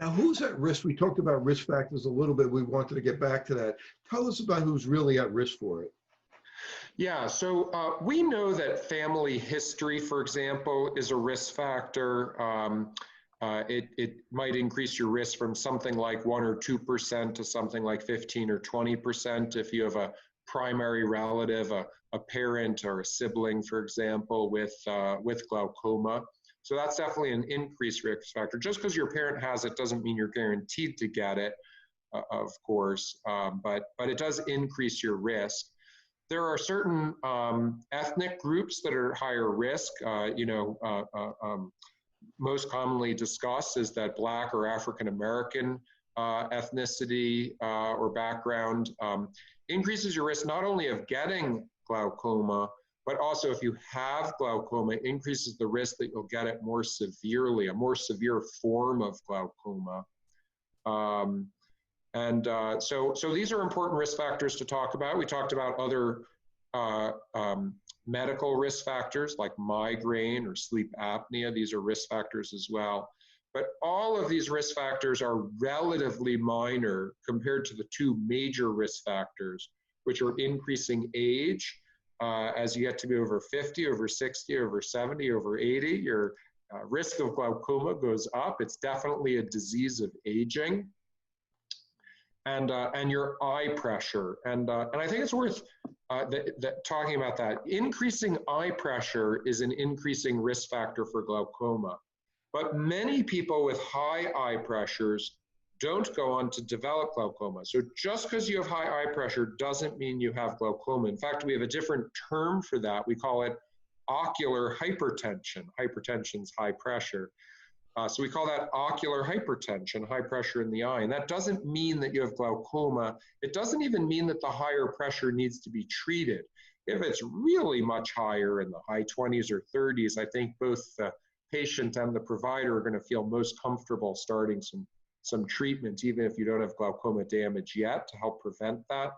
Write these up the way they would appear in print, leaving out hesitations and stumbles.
Now, who's at risk? We talked about risk factors a little bit. We wanted to get back to that. Tell us about who's really at risk for it. Yeah, so we know that family history, for example, is a risk factor. It might increase your risk from something like 1 or 2% to something like 15 or 20% if you have a primary relative, a parent or a sibling, for example, with glaucoma. So that's definitely an increased risk factor. Just because your parent has it doesn't mean you're guaranteed to get it, of course, but it does increase your risk. There are certain ethnic groups that are higher risk. Most commonly discussed is that Black or African American ethnicity or background increases your risk not only of getting glaucoma, but also if you have glaucoma, increases the risk that you'll get it more severely, a more severe form of glaucoma. So these are important risk factors to talk about. We talked about other medical risk factors like migraine or sleep apnea. These are risk factors as well. But all of these risk factors are relatively minor compared to the two major risk factors, which are increasing age. As you get to be over 50, over 60, over 70, over 80, your risk of glaucoma goes up. It's definitely a disease of aging. And your eye pressure. And I think it's worth talking about that. Increasing eye pressure is an increasing risk factor for glaucoma. But many people with high eye pressures don't go on to develop glaucoma. So just because you have high eye pressure doesn't mean you have glaucoma. In fact, we have a different term for that. We call it ocular hypertension. Hypertension's high pressure. So we call that ocular hypertension, high pressure in the eye. And that doesn't mean that you have glaucoma. It doesn't even mean that the higher pressure needs to be treated. If it's really much higher in the high 20s or 30s, I think both the patient and the provider are going to feel most comfortable starting some treatment, even if you don't have glaucoma damage yet, to help prevent that.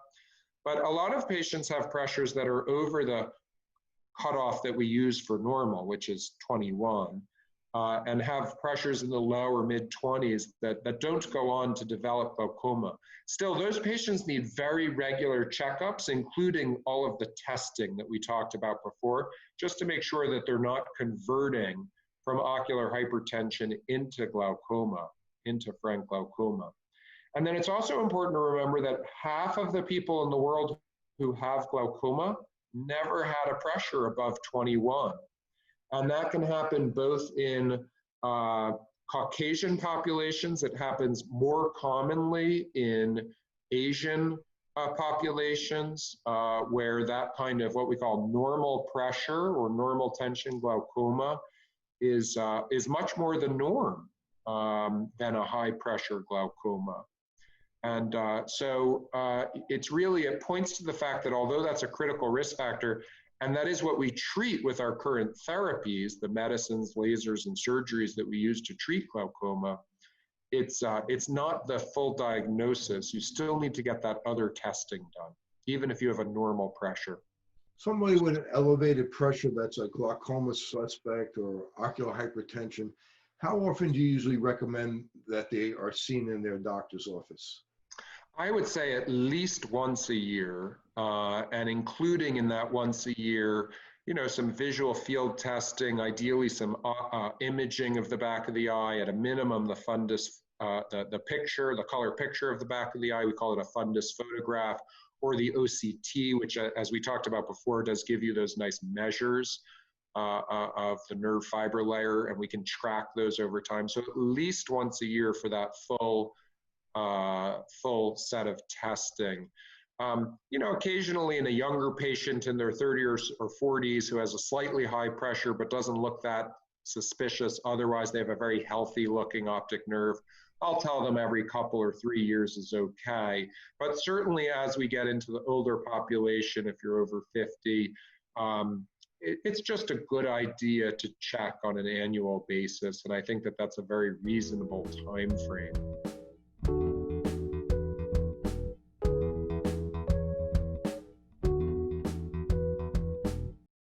But a lot of patients have pressures that are over the cutoff that we use for normal, which is 21. And have pressures in the low or mid 20s that don't go on to develop glaucoma. Still, those patients need very regular checkups, including all of the testing that we talked about before, just to make sure that they're not converting from ocular hypertension into glaucoma, into frank glaucoma. And then it's also important to remember that half of the people in the world who have glaucoma never had a pressure above 21. And that can happen both in Caucasian populations. It happens more commonly in Asian populations where that kind of what we call normal pressure or normal tension glaucoma is much more the norm than a high pressure glaucoma. And so it points to the fact that although that's a critical risk factor, and that is what we treat with our current therapies, the medicines, lasers, and surgeries that we use to treat glaucoma, it's not the full diagnosis. You still need to get that other testing done, even if you have a normal pressure. Somebody with an elevated pressure that's a glaucoma suspect or ocular hypertension, how often do you usually recommend that they are seen in their doctor's office? I would say at least once a year, and including in that once a year, some visual field testing, ideally some imaging of the back of the eye, at a minimum the fundus, the color picture of the back of the eye, we call it a fundus photograph, or the OCT, which as we talked about before, does give you those nice measures of the nerve fiber layer, and we can track those over time. So at least once a year for that full set of testing. Occasionally in a younger patient in their 30s or 40s who has a slightly high pressure but doesn't look that suspicious, otherwise they have a very healthy looking optic nerve, I'll tell them every couple or 3 years is okay. But certainly as we get into the older population, if you're over 50, it's just a good idea to check on an annual basis. And I think that that's a very reasonable time frame.